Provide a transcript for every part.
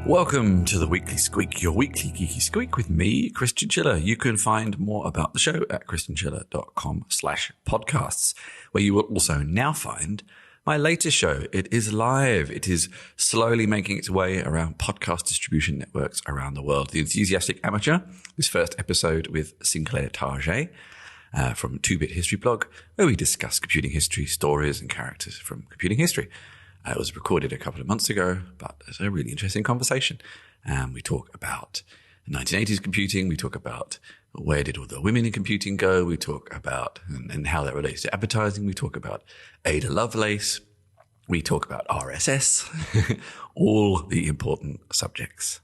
Welcome to the Weekly Squeak, your weekly geeky squeak with me, Christian Schiller. You can find more about the show at christianschiller.com/podcasts, where you will also now find my latest show. It is live. It is slowly making its way around podcast distribution networks around the world. The Enthusiastic Amateur, this first episode with Sinclair Target from 2-Bit History Blog, where we discuss computing history, stories and characters from computing history. It was recorded a couple of months ago, but it's a really interesting conversation. We talk about 1980s computing. We talk about where did all the women in computing go. We talk about and how that relates to advertising. We talk about Ada Lovelace. We talk about RSS, all the important subjects.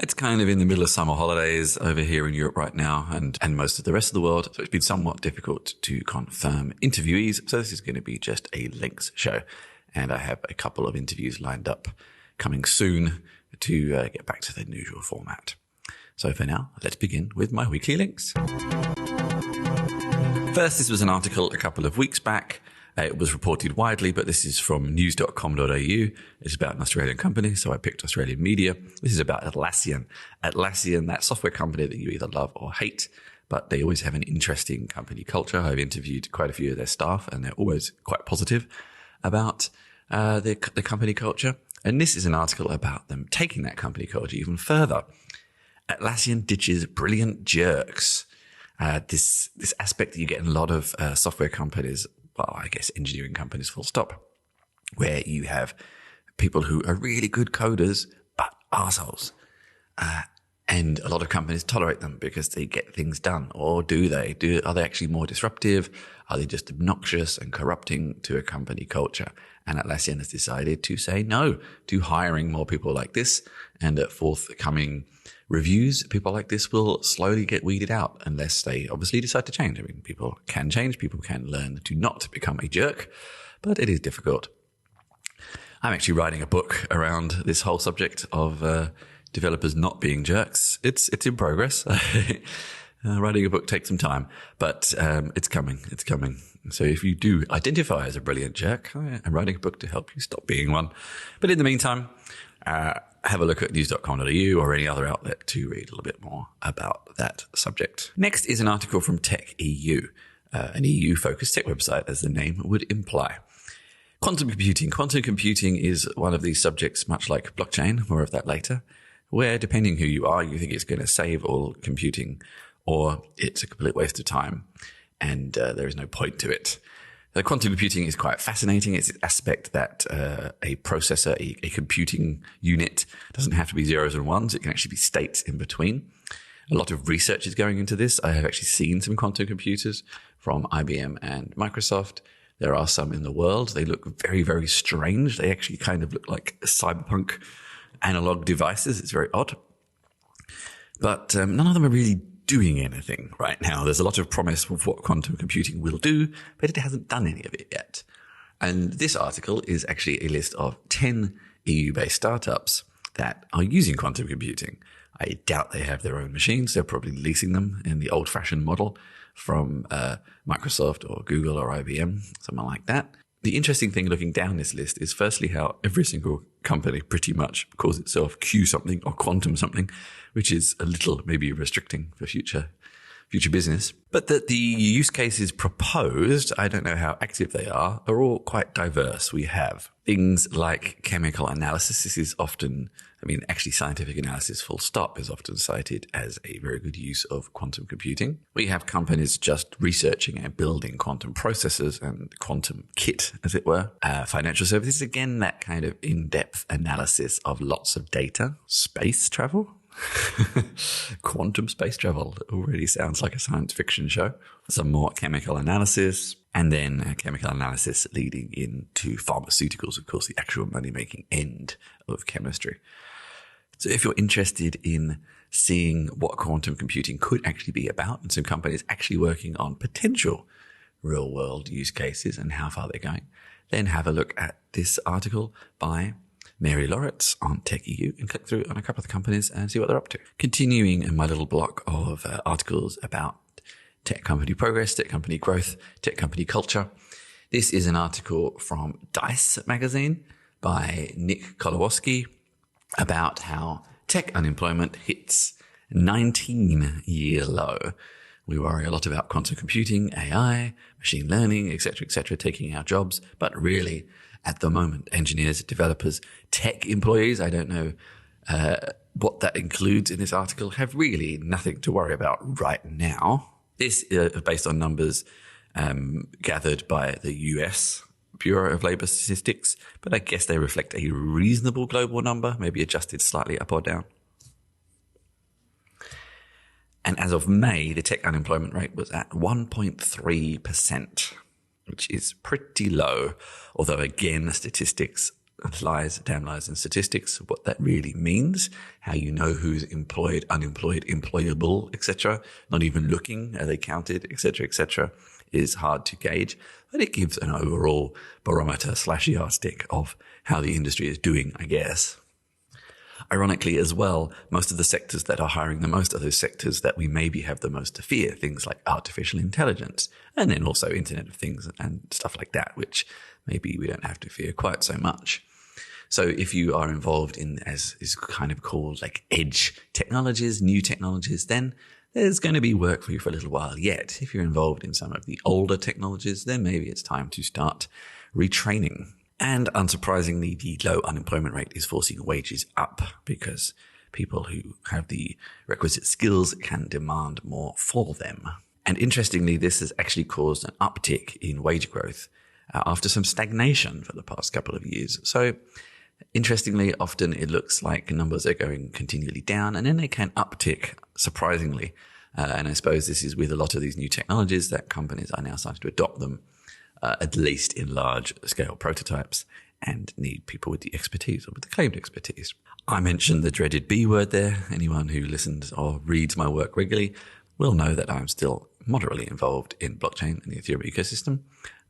It's kind of in the middle of summer holidays over here in Europe right now and most of the rest of the world. So it's been somewhat difficult to confirm interviewees. So this is going to be just a links show. And I have a couple of interviews lined up coming soon to get back to the usual format. So for now, let's begin with my weekly links. First, this was an article a couple of weeks back. It was reported widely, but this is from news.com.au. It's about an Australian company, so I picked Australian media. This is about Atlassian. Atlassian, that software company that you either love or hate, but they always have an interesting company culture. I've interviewed quite a few of their staff, and they're always quite positive about the company culture. And this is an article about them taking that company culture even further. Atlassian ditches brilliant jerks. This aspect that you get in a lot of software companies, well, I guess engineering companies full stop, where you have people who are really good coders, but assholes. And a lot of companies tolerate them because they get things done. Or do they? Are they actually more disruptive? Are they just obnoxious and corrupting to a company culture? And Atlassian has decided to say no to hiring more people like this. And at forthcoming reviews, people like this will slowly get weeded out unless they obviously decide to change. I mean, people can change. People can learn to not become a jerk, but it is difficult. I'm actually writing a book around this whole subject of developers not being jerks. It's in progress. Writing a book takes some time, but it's coming. It's coming. So if you do identify as a brilliant jerk, I'm writing a book to help you stop being one. But in the meantime, have a look at news.com.au or any other outlet to read a little bit more about that subject. Next is an article from Tech EU, an EU-focused tech website, as the name would imply. Quantum computing. Quantum computing is one of these subjects, much like blockchain, more of that later, where depending who you are, you think it's going to save all computing or it's a complete waste of time and there is no point to it. The quantum computing is quite fascinating. It's an aspect that a processor, a computing unit doesn't have to be zeros and ones. It can actually be states in between. A lot of research is going into this. I have actually seen some quantum computers from IBM and Microsoft. There are some in the world. They look very, very strange. They actually kind of look like cyberpunk analog devices. It's very odd. But none of them are really doing anything right now. There's a lot of promise of what quantum computing will do, but it hasn't done any of it yet. And this article is actually a list of 10 EU-based startups that are using quantum computing. I doubt they have their own machines. They're probably leasing them in the old-fashioned model from Microsoft or Google or IBM, something like that. The interesting thing looking down this list is firstly how every single company pretty much calls itself Q something or quantum something, which is a little maybe restricting for future business. But that the use cases proposed, I don't know how active they are all quite diverse. We have things like chemical analysis. This is often, actually scientific analysis full stop is often cited as a very good use of quantum computing. We have companies just researching and building quantum processors and quantum kit, as it were. Financial services, again, that kind of in-depth analysis of lots of data. Space travel. Quantum space travel already sounds like a science fiction show. Some more chemical analysis, and then chemical analysis leading into pharmaceuticals, of course, the actual money-making end of chemistry. So if you're interested in seeing what quantum computing could actually be about, and some companies actually working on potential real-world use cases and how far they're going, then have a look at this article by Mary Lauritz on Tech EU and click through on a couple of the companies and see what they're up to. Continuing in my little block of articles about tech company progress, tech company growth, tech company culture. This is an article from Dice magazine by Nick Kolowoski. about how tech unemployment hits 19-year low. We worry a lot about quantum computing, AI, machine learning, etc., taking our jobs. But really, at the moment, engineers, developers, tech employees, I don't know what that includes in this article, have really nothing to worry about right now. This is based on numbers gathered by the US Bureau of Labor Statistics, but I guess they reflect a reasonable global number, maybe adjusted slightly up or down. And as of May, the tech unemployment rate was at 1.3%, which is pretty low. Although, again, statistics, damn lies in statistics, what that really means, how you know who's employed, unemployed, employable, etc., not even looking, are they counted, etc., is hard to gauge. But it gives an overall barometer / yardstick of how the industry is doing, I guess. Ironically as well, most of the sectors that are hiring the most are those sectors that we maybe have the most to fear, things like artificial intelligence, and then also Internet of Things and stuff like that, which maybe we don't have to fear quite so much. So if you are involved in, as is kind of called, like edge technologies, new technologies, then there's going to be work for you for a little while yet. If you're involved in some of the older technologies, then maybe it's time to start retraining. And unsurprisingly, the low unemployment rate is forcing wages up because people who have the requisite skills can demand more for them. And interestingly, this has actually caused an uptick in wage growth after some stagnation for the past couple of years. So interestingly, often it looks like numbers are going continually down and then they can uptick surprisingly. And I suppose this is with a lot of these new technologies that companies are now starting to adopt them, at least in large scale prototypes, and need people with the expertise or with the claimed expertise. I mentioned the dreaded B word there. Anyone who listens or reads my work regularly will know that I'm still moderately involved in blockchain and the Ethereum ecosystem,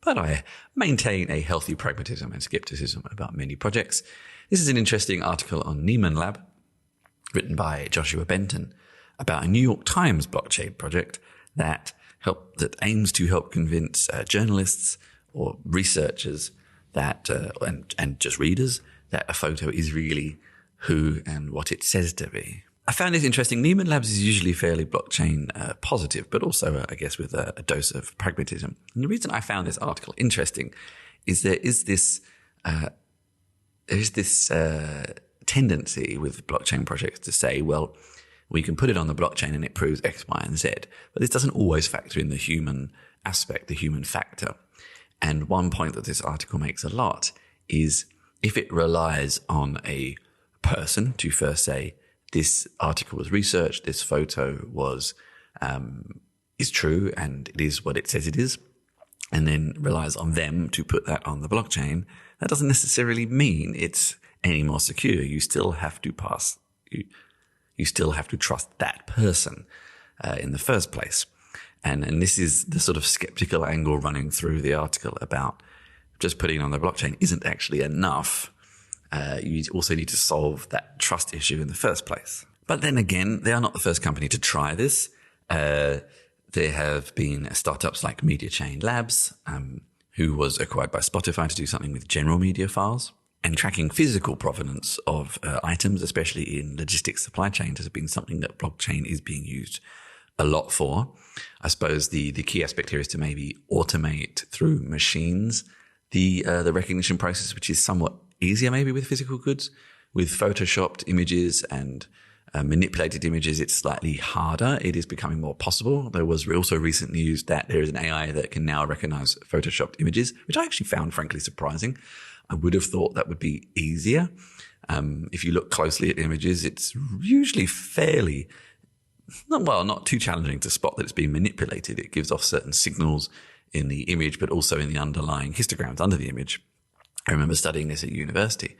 but I maintain a healthy pragmatism and skepticism about many projects. This is an interesting article on Nieman Lab, written by Joshua Benton, about a New York Times blockchain project that aims to help convince journalists or researchers that and just readers that a photo is really who and what it says to be. I found it interesting. Nieman Labs is usually fairly blockchain positive, but also, I guess, with a dose of pragmatism. And the reason I found this article interesting is there is this tendency with blockchain projects to say, well, we can put it on the blockchain and it proves X, Y, and Z. But this doesn't always factor in the human aspect, the human factor. And one point that this article makes a lot is if it relies on a person to first say, this article was researched, this photo is true and it is what it says it is, and then relies on them to put that on the blockchain, that doesn't necessarily mean it's any more secure. You still have to you still have to trust that person in the first place. And this is the sort of skeptical angle running through the article about just putting it on the blockchain isn't actually enough. You also need to solve that trust issue in the first place. But then again, they are not the first company to try this. There have been startups like Media Chain Labs, who was acquired by Spotify to do something with general media files. And tracking physical provenance of items, especially in logistics supply chains, has been something that blockchain is being used a lot for. I suppose the key aspect here is to maybe automate through machines the recognition process, which is somewhat easier maybe with physical goods. With photoshopped images and manipulated images, it's slightly harder. It is becoming more possible. There was also recent news that there is an AI that can now recognize photoshopped images, which I actually found frankly surprising. I would have thought that would be easier. If you look closely at images, it's usually not too challenging to spot that it's being manipulated. It gives off certain signals in the image, but also in the underlying histograms under the image. I remember studying this at university.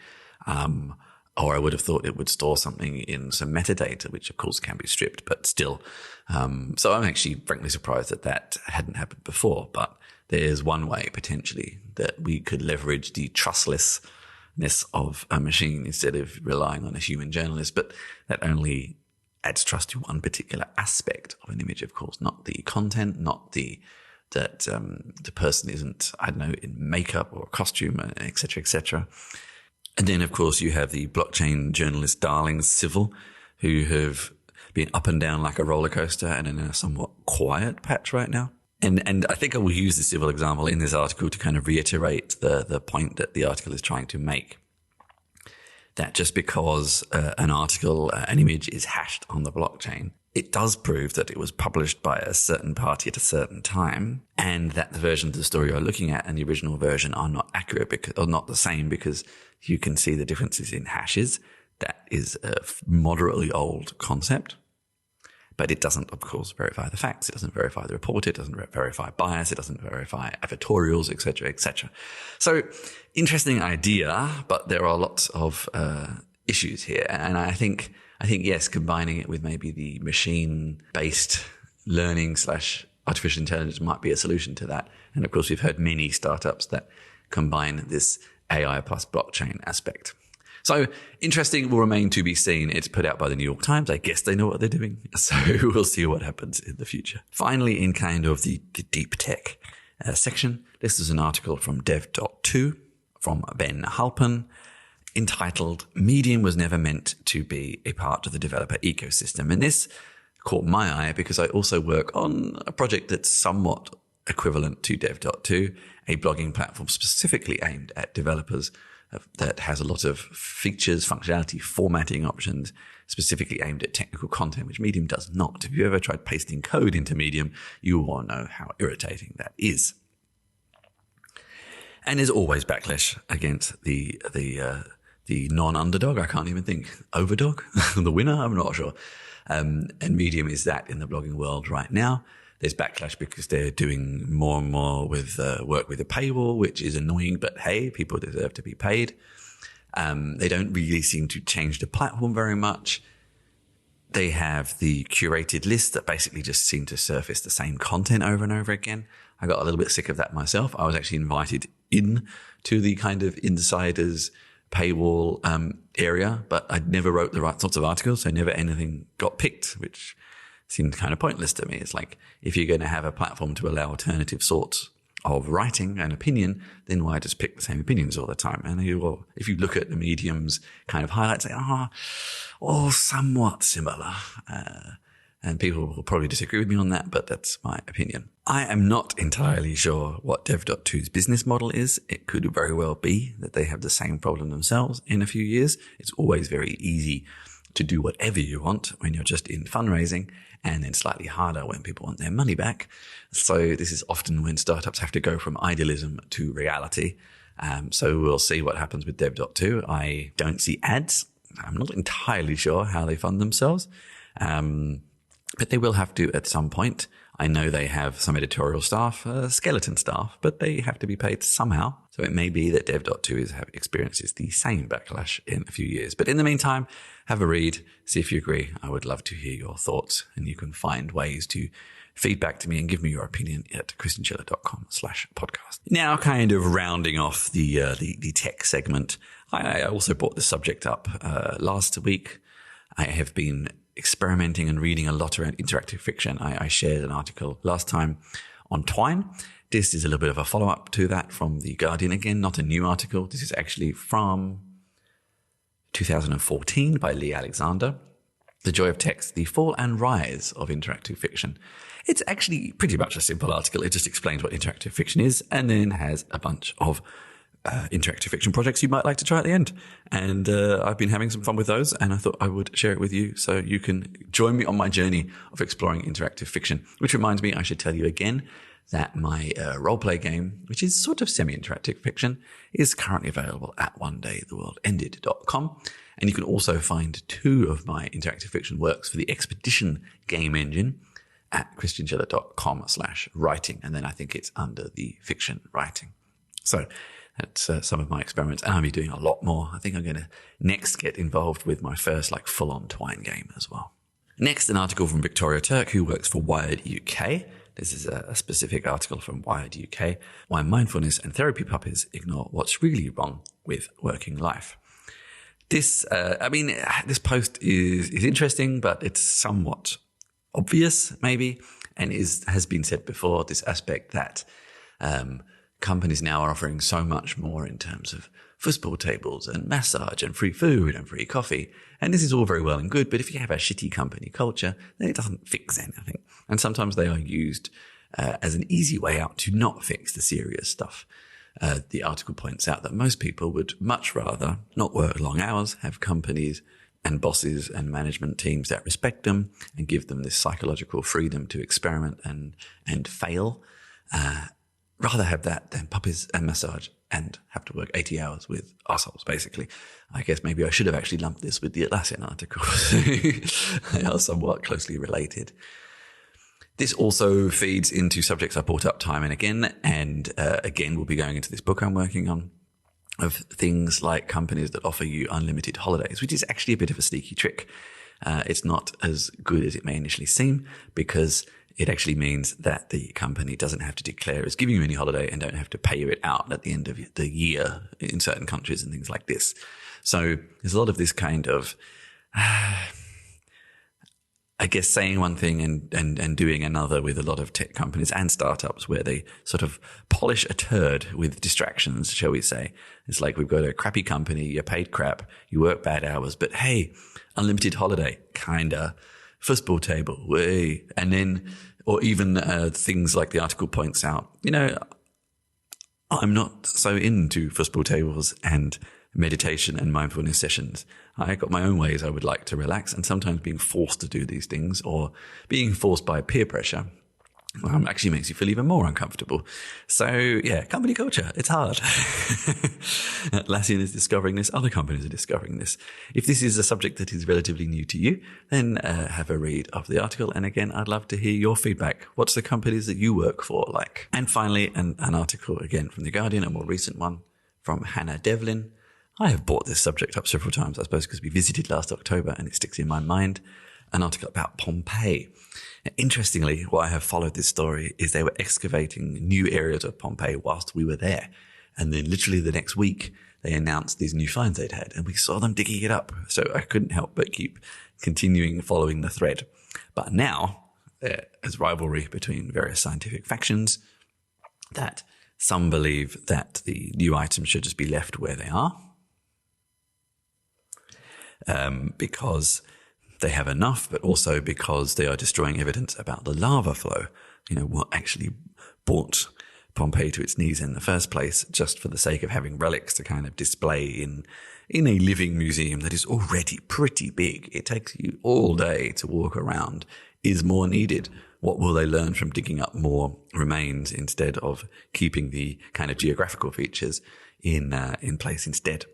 Or I would have thought it would store something in some metadata, which of course can be stripped, but still. So I'm actually frankly surprised that hadn't happened before, but there's one way potentially that we could leverage the trustlessness of a machine instead of relying on a human journalist. But that only adds trust to one particular aspect of an image, of course, not the content, not that the person isn't, I don't know, in makeup or costume, etc., etc. And then, of course, you have the blockchain journalist darlings, Civil, who have been up and down like a roller coaster and in a somewhat quiet patch right now. And I think I will use the Civil example in this article to kind of reiterate the point that the article is trying to make. That just because an article, an image is hashed on the blockchain, it does prove that it was published by a certain party at a certain time, and that the version of the story you're looking at and the original version are not accurate or not the same, because you can see the differences in hashes. That is a moderately old concept, but it doesn't, of course, verify the facts. It doesn't verify the reporter. It doesn't verify bias. It doesn't verify advertorials, etc., etc. So, interesting idea, but there are lots of issues here, and I think yes, combining it with maybe the machine-based learning / artificial intelligence might be a solution to that. And of course, we've heard many startups that combine this AI plus blockchain aspect. So interesting, will remain to be seen. It's put out by the New York Times. I guess they know what they're doing. So we'll see what happens in the future. Finally, in kind of the deep tech section, this is an article from dev.to from Ben Halpern, entitled "Medium was never meant to be a part of the developer ecosystem." And this caught my eye because I also work on a project that's somewhat equivalent to dev.to, a blogging platform specifically aimed at developers that has a lot of features, functionality, formatting options, specifically aimed at technical content, which Medium does not. If you ever tried pasting code into Medium, you will know how irritating that is. And there's always backlash against the non-underdog. I can't even think. Overdog? The winner? I'm not sure. And Medium is that in the blogging world right now. There's backlash because they're doing more and more with work with a paywall, which is annoying, but hey, people deserve to be paid. They don't really seem to change the platform very much. They have the curated list that basically just seem to surface the same content over and over again. I got a little bit sick of that myself. I was actually invited in to the kind of insiders paywall area, but I never wrote the right sorts of articles, so never anything got picked, which seemed kind of pointless to me. It's like, if you're going to have a platform to allow alternative sorts of writing and opinion, then why just pick the same opinions all the time? And if you look at the Medium's kind of highlights, say, all somewhat similar. And people will probably disagree with me on that, but that's my opinion. I am not entirely sure what dev.to's business model is. It could very well be that they have the same problem themselves in a few years. It's always very easy to do whatever you want when you're just in fundraising, and then slightly harder when people want their money back. So this is often when startups have to go from idealism to reality. So we'll see what happens with dev.to. I don't see ads. I'm not entirely sure how they fund themselves. But they will have to at some point. I know they have some editorial staff, skeleton staff, but they have to be paid somehow. So it may be that dev.to experiences the same backlash in a few years. But in the meantime, have a read, see if you agree. I would love to hear your thoughts, and you can find ways to feedback to me and give me your opinion at christianschiller.com/podcast. Now, kind of rounding off the tech segment, I also brought this subject up last week. I have been experimenting and reading a lot around interactive fiction. I shared an article last time on Twine. This is a little bit of a follow-up to that from The Guardian. Again, not a new article. This is actually from 2014 by Lee Alexander. The Joy of Text, The Fall and Rise of Interactive Fiction. It's actually pretty much a simple article. It just explains what interactive fiction is and then has a bunch of interactive fiction projects you might like to try at the end. And I've been having some fun with those, and I thought I would share it with you so you can join me on my journey of exploring interactive fiction. Which reminds me, I should tell you again that my roleplay game, which is sort of semi-interactive fiction, is currently available at onedaytheworldended.com. And you can also find 2 of my interactive fiction works for the Expedition game engine at christianschiller.com/writing. And then I think it's under the fiction writing. So that's some of my experiments. And I'll be doing a lot more. I think I'm going to next get involved with my first full-on Twine game as well. Next, an article from Victoria Turk, who works for Wired UK. This is a specific article from Wired UK. Why mindfulness and therapy puppies ignore what's really wrong with working life. This, this post is interesting, but it's somewhat obvious maybe, and has been said before, this aspect that companies now are offering so much more in terms of football tables and massage and free food and free coffee. And this is all very well and good, but if you have a shitty company culture, then it doesn't fix anything. And sometimes they are used as an easy way out to not fix the serious stuff. The article points out that most people would much rather not work long hours, have companies and bosses and management teams that respect them and give them this psychological freedom to experiment and fail. Rather have that than puppies and massage and have to work 80 hours with assholes, basically. I guess maybe I should have actually lumped this with the Atlassian article. They are somewhat closely related. This also feeds into subjects I brought up time and again. And again, we'll be going into this book I'm working on of things like companies that offer you unlimited holidays, which is actually a bit of a sneaky trick. It's not as good as it may initially seem because it actually means that the company doesn't have to declare as giving you any holiday and don't have to pay you it out at the end of the year in certain countries and things like this. So there's a lot of this kind of, I guess, saying one thing and doing another with a lot of tech companies and startups where they sort of polish a turd with distractions, shall we say. It's like we've got a crappy company, you're paid crap, you work bad hours, but hey, unlimited holiday, kinda. Football table, way. And then, or even things like the article points out, I'm not so into football tables and meditation and mindfulness sessions. I got my own ways I would like to relax, and sometimes being forced to do these things or being forced by peer pressure actually makes you feel even more uncomfortable. So yeah, company culture, it's hard. Atlassian is discovering this. Other companies are discovering this. If this is a subject that is relatively new to you, then have a read of the article. And again, I'd love to hear your feedback. What's the companies that you work for like? And finally, an article again from The Guardian, a more recent one from Hannah Devlin. I have brought this subject up several times, I suppose, because we visited last October and it sticks in my mind. An article about Pompeii. Interestingly, why I have followed this story is they were excavating new areas of Pompeii whilst we were there. And then literally the next week, they announced these new finds they'd had and we saw them digging it up. So I couldn't help but keep continuing following the thread. But now there's rivalry between various scientific factions that some believe that the new items should just be left where they are because they have enough, but also because they are destroying evidence about the lava flow, what actually brought Pompeii to its knees in the first place, just for the sake of having relics to kind of display in a living museum that is already pretty big. It takes you all day to walk around, is more needed. What will they learn from digging up more remains instead of keeping the kind of geographical features in place instead?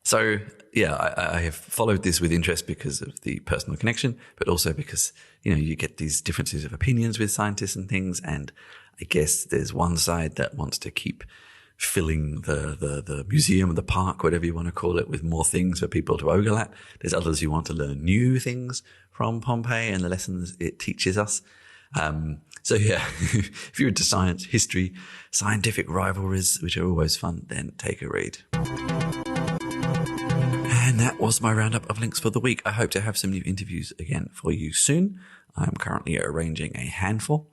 So, yeah, I have followed this with interest because of the personal connection, but also because, you get these differences of opinions with scientists and things. And I guess there's one side that wants to keep filling the museum or the park, whatever you want to call it, with more things for people to ogle at. There's others who want to learn new things from Pompeii and the lessons it teaches us. So yeah, if you're into science, history, scientific rivalries, which are always fun, then take a read. And that was my roundup of links for the week. I hope to have some new interviews again for you soon. I'm currently arranging a handful,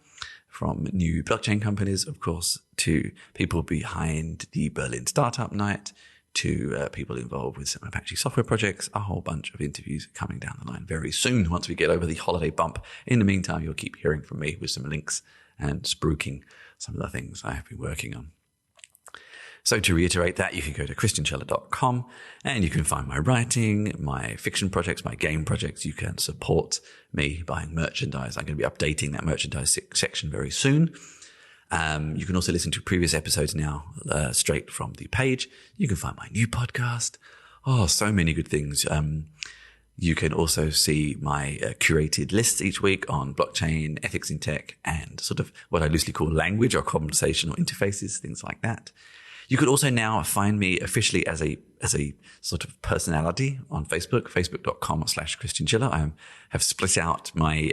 from new blockchain companies, of course, to people behind the Berlin Startup Night, to people involved with some Apache software projects. A whole bunch of interviews coming down the line very soon once we get over the holiday bump. In the meantime, you'll keep hearing from me with some links and spruiking some of the things I have been working on. So to reiterate that, you can go to christianchella.com and you can find my writing, my fiction projects, my game projects. You can support me buying merchandise. I'm going to be updating that merchandise section very soon. You can also listen to previous episodes now straight from the page. You can find my new podcast. Oh, so many good things. You can also see my curated lists each week on blockchain, ethics in tech, and sort of what I loosely call language or conversational interfaces, things like that. You could also now find me officially as a sort of personality on Facebook, facebook.com/ChristianChiller. I have split out my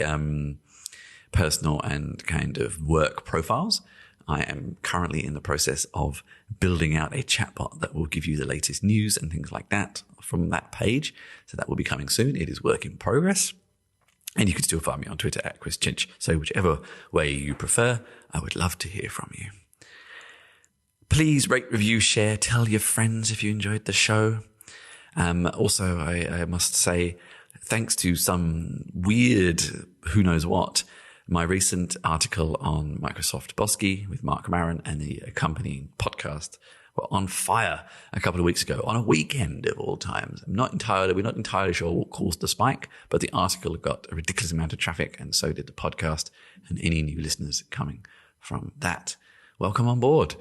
personal and kind of work profiles. I am currently in the process of building out a chatbot that will give you the latest news and things like that from that page. So that will be coming soon. It is work in progress. And you can still find me on Twitter @ChrisChinch. So whichever way you prefer, I would love to hear from you. Please rate, review, share, tell your friends if you enjoyed the show. Also, I must say, thanks to some weird who knows what, my recent article on Microsoft Bosky with Mark Maron and the accompanying podcast were on fire a couple of weeks ago on a weekend of all times. We're not entirely sure what caused the spike, but the article got a ridiculous amount of traffic, and so did the podcast, and any new listeners coming from that, welcome on board.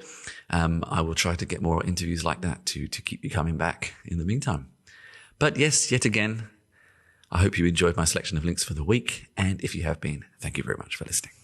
I will try to get more interviews like that to keep you coming back in the meantime. But yes, yet again, I hope you enjoyed my selection of links for the week. And if you have been, thank you very much for listening.